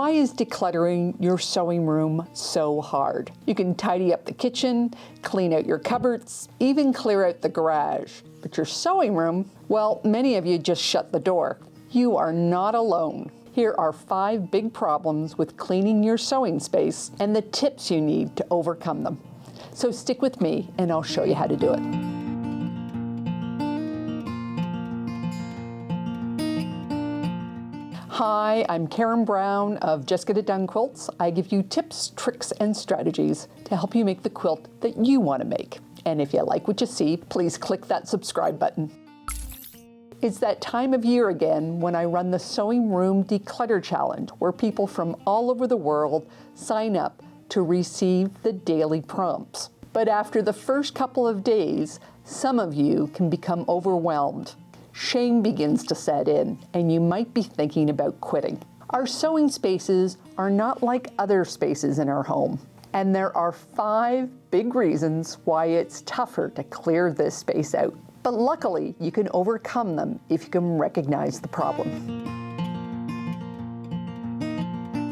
Why is decluttering your sewing room so hard? You can tidy up the kitchen, clean out your cupboards, even clear out the garage. But your sewing room, well, many of you just shut the door. You are not alone. Here are 5 big problems with cleaning your sewing space and the tips you need to overcome them. So stick with me and I'll show you how to do it. Hi, I'm Karen Brown of Just Get It Done Quilts. I give you tips, tricks, and strategies to help you make the quilt that you want to make. And if you like what you see, please click that subscribe button. It's that time of year again when I run the Sewing Room Declutter Challenge, where people from all over the world sign up to receive the daily prompts. But after the first couple of days, some of you can become overwhelmed. Shame begins to set in, and you might be thinking about quitting. Our sewing spaces are not like other spaces in our home, and there are 5 big reasons why it's tougher to clear this space out. But luckily, you can overcome them if you can recognize the problem.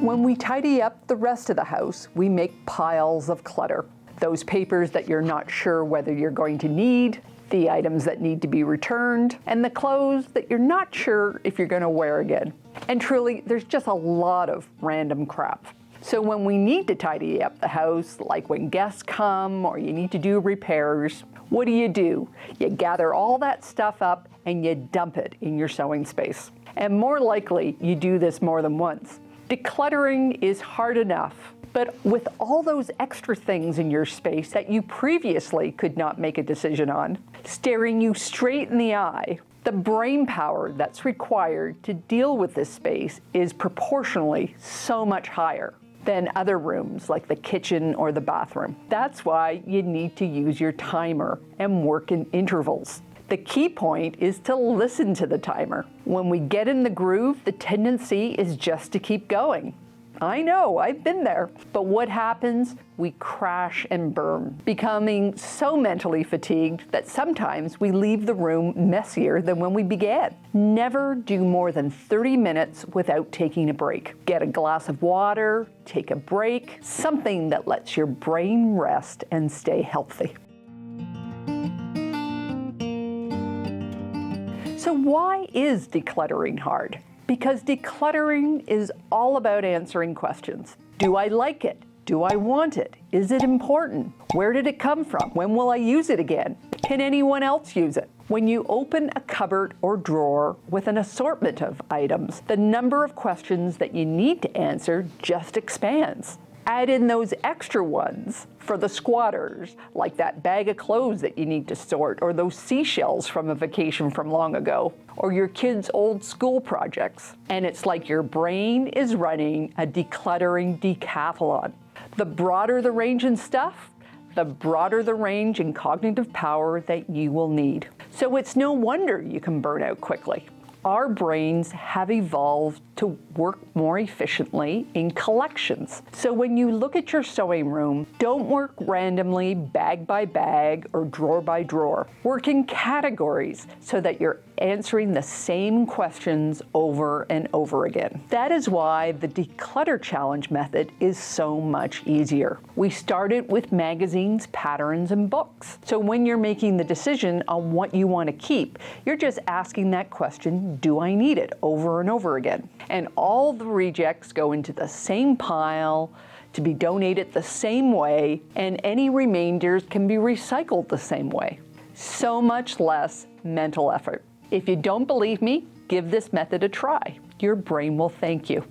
When we tidy up the rest of the house, we make piles of clutter. Those papers that you're not sure whether you're going to need, the items that need to be returned, and the clothes that you're not sure if you're going to wear again. And truly, there's just a lot of random crap. So when we need to tidy up the house, like when guests come or you need to do repairs, what do? You gather all that stuff up and you dump it in your sewing space. And more likely, you do this more than once. Decluttering is hard enough, but with all those extra things in your space that you previously could not make a decision on, staring you straight in the eye, the brain power that's required to deal with this space is proportionally so much higher than other rooms like the kitchen or the bathroom. That's why you need to use your timer and work in intervals. The key point is to listen to the timer. When we get in the groove, the tendency is just to keep going. I know, I've been there. But what happens? We crash and burn, becoming so mentally fatigued that sometimes we leave the room messier than when we began. Never do more than 30 minutes without taking a break. Get a glass of water, take a break, something that lets your brain rest and stay healthy. So why is decluttering hard? Because decluttering is all about answering questions. Do I like it? Do I want it? Is it important? Where did it come from? When will I use it again? Can anyone else use it? When you open a cupboard or drawer with an assortment of items, the number of questions that you need to answer just expands. Add in those extra ones for the squatters, like that bag of clothes that you need to sort, or those seashells from a vacation from long ago, or your kids' old school projects. And it's like your brain is running a decluttering decathlon. The broader the range in stuff, the broader the range in cognitive power that you will need. So it's no wonder you can burn out quickly. Our brains have evolved to work more efficiently in collections. So when you look at your sewing room, don't work randomly, bag by bag or drawer by drawer. Work in categories so that you're answering the same questions over and over again. That is why the Declutter Challenge method is so much easier. We started with magazines, patterns, and books. So when you're making the decision on what you want to keep, you're just asking that question, do I need it, over and over again? And all the rejects go into the same pile to be donated the same way, and any remainders can be recycled the same way. So much less mental effort. If you don't believe me, give this method a try. Your brain will thank you.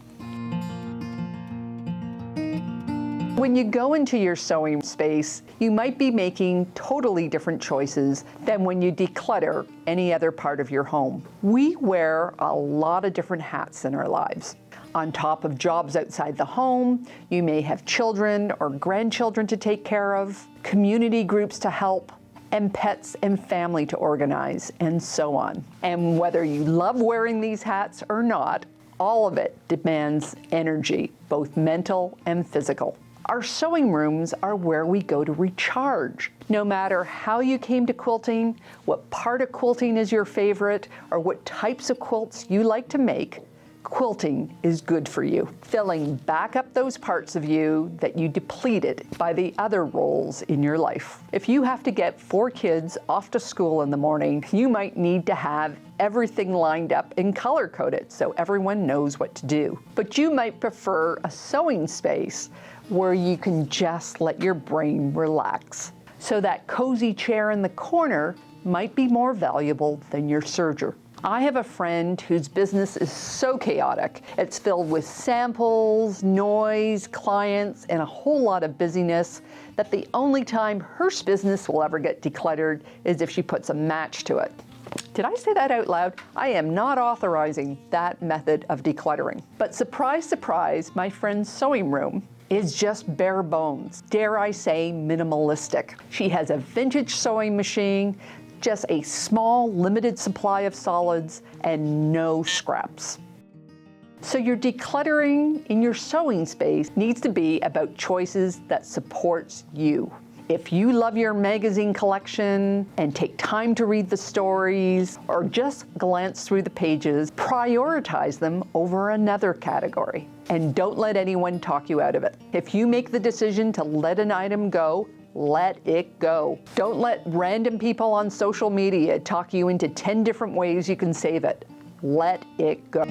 When you go into your sewing space, you might be making totally different choices than when you declutter any other part of your home. We wear a lot of different hats in our lives. On top of jobs outside the home, you may have children or grandchildren to take care of, community groups to help, and pets and family to organize, and so on. And whether you love wearing these hats or not, all of it demands energy, both mental and physical. Our sewing rooms are where we go to recharge. No matter how you came to quilting, what part of quilting is your favorite, or what types of quilts you like to make, Quilting is good for you, filling back up those parts of you that you depleted by the other roles in your life. If you have to get 4 kids off to school in the morning, you might need to have everything lined up and color-coded so everyone knows what to do. But you might prefer a sewing space where you can just let your brain relax. So that cozy chair in the corner might be more valuable than your serger. I have a friend whose business is so chaotic. It's filled with samples, noise, clients, and a whole lot of busyness that the only time her business will ever get decluttered is if she puts a match to it. Did I say that out loud? I am not authorizing that method of decluttering. But surprise, surprise, my friend's sewing room is just bare bones. Dare I say minimalistic. She has a vintage sewing machine, just a small, limited supply of solids, and no scraps. So your decluttering in your sewing space needs to be about choices that supports you. If you love your magazine collection and take time to read the stories or just glance through the pages, prioritize them over another category. And don't let anyone talk you out of it. If you make the decision to let an item go, let it go. Don't let random people on social media talk you into 10 different ways you can save it. Let it go.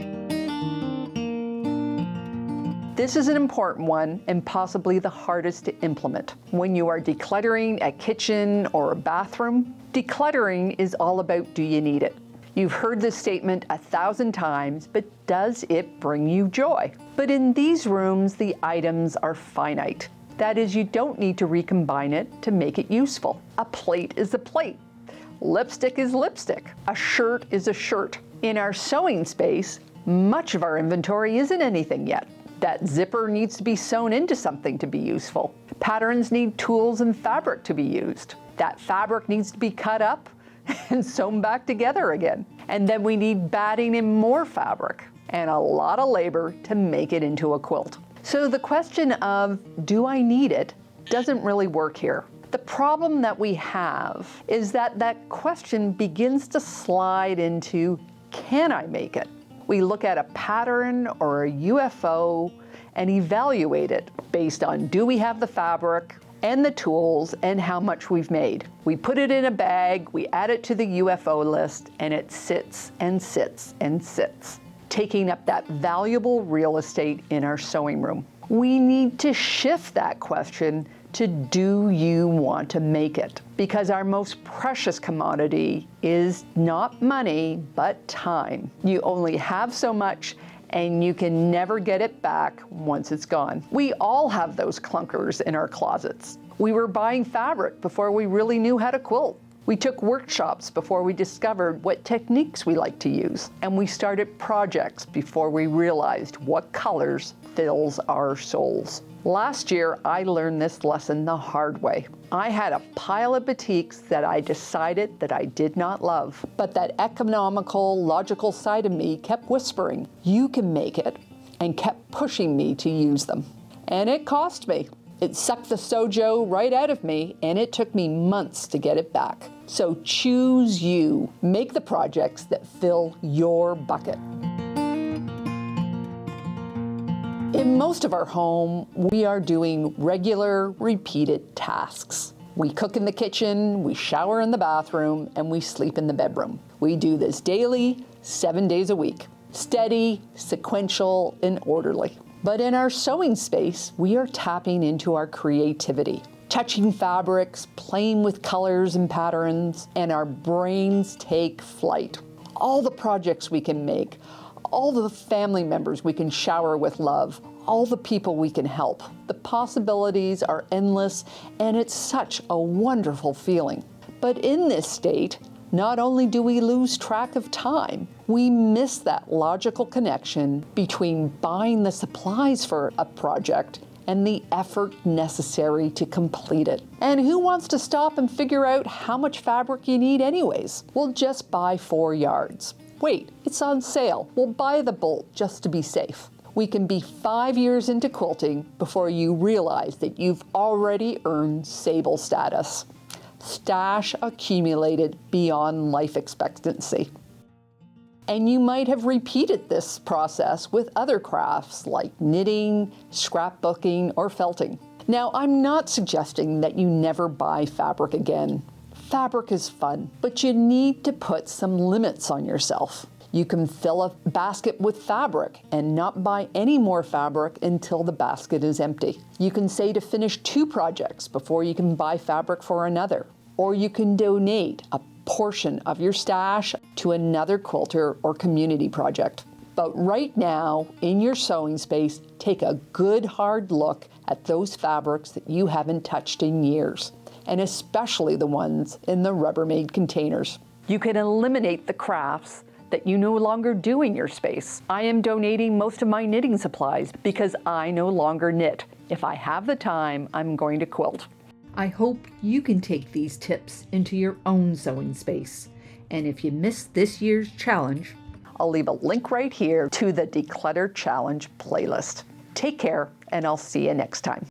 This is an important one and possibly the hardest to implement. When you are decluttering a kitchen or a bathroom, decluttering is all about, do you need it? You've heard this statement 1,000 times, but does it bring you joy? But in these rooms, the items are finite. That is, you don't need to recombine it to make it useful. A plate is a plate. Lipstick is lipstick. A shirt is a shirt. In our sewing space, much of our inventory isn't anything yet. That zipper needs to be sewn into something to be useful. Patterns need tools and fabric to be used. That fabric needs to be cut up and sewn back together again. And then we need batting and more fabric and a lot of labor to make it into a quilt. So the question of, do I need it, doesn't really work here. The problem that we have is that that question begins to slide into, can I make it? We look at a pattern or a UFO and evaluate it based on, do we have the fabric and the tools and how much we've made. We put it in a bag, we add it to the UFO list, and it sits and sits and sits, taking up that valuable real estate in our sewing room. We need to shift that question to, do you want to make it? Because our most precious commodity is not money, but time. You only have so much, and you can never get it back once it's gone. We all have those clunkers in our closets. We were buying fabric before we really knew how to quilt. We took workshops before we discovered what techniques we like to use. And we started projects before we realized what colors fills our souls. Last year, I learned this lesson the hard way. I had a pile of batiks that I decided that I did not love, but that economical, logical side of me kept whispering, you can make it, and kept pushing me to use them. And it cost me. It sucked the sojo right out of me, and it took me months to get it back. So choose you. Make the projects that fill your bucket. In most of our home, we are doing regular, repeated tasks. We cook in the kitchen, we shower in the bathroom, and we sleep in the bedroom. We do this daily, 7 days a week. Steady, sequential, and orderly. But in our sewing space, we are tapping into our creativity, touching fabrics, playing with colors and patterns, and our brains take flight. All the projects we can make, all the family members we can shower with love, all the people we can help. The possibilities are endless, and it's such a wonderful feeling. But in this state, not only do we lose track of time, we miss that logical connection between buying the supplies for a project and the effort necessary to complete it. And who wants to stop and figure out how much fabric you need anyways? We'll just buy 4 yards. Wait, it's on sale. We'll buy the bolt just to be safe. We can be 5 years into quilting before you realize that you've already earned sable status. Stash accumulated beyond life expectancy. And you might have repeated this process with other crafts like knitting, scrapbooking, or felting. Now, I'm not suggesting that you never buy fabric again. Fabric is fun, but you need to put some limits on yourself. You can fill a basket with fabric and not buy any more fabric until the basket is empty. You can say to finish 2 projects before you can buy fabric for another. Or you can donate a portion of your stash to another quilter or community project. But right now, in your sewing space, take a good hard look at those fabrics that you haven't touched in years, and especially the ones in the Rubbermaid containers. You can eliminate the crafts that you no longer do in your space. I am donating most of my knitting supplies because I no longer knit. If I have the time, I'm going to quilt. I hope you can take these tips into your own sewing space. And if you missed this year's challenge, I'll leave a link right here to the Declutter Challenge playlist. Take care, and I'll see you next time.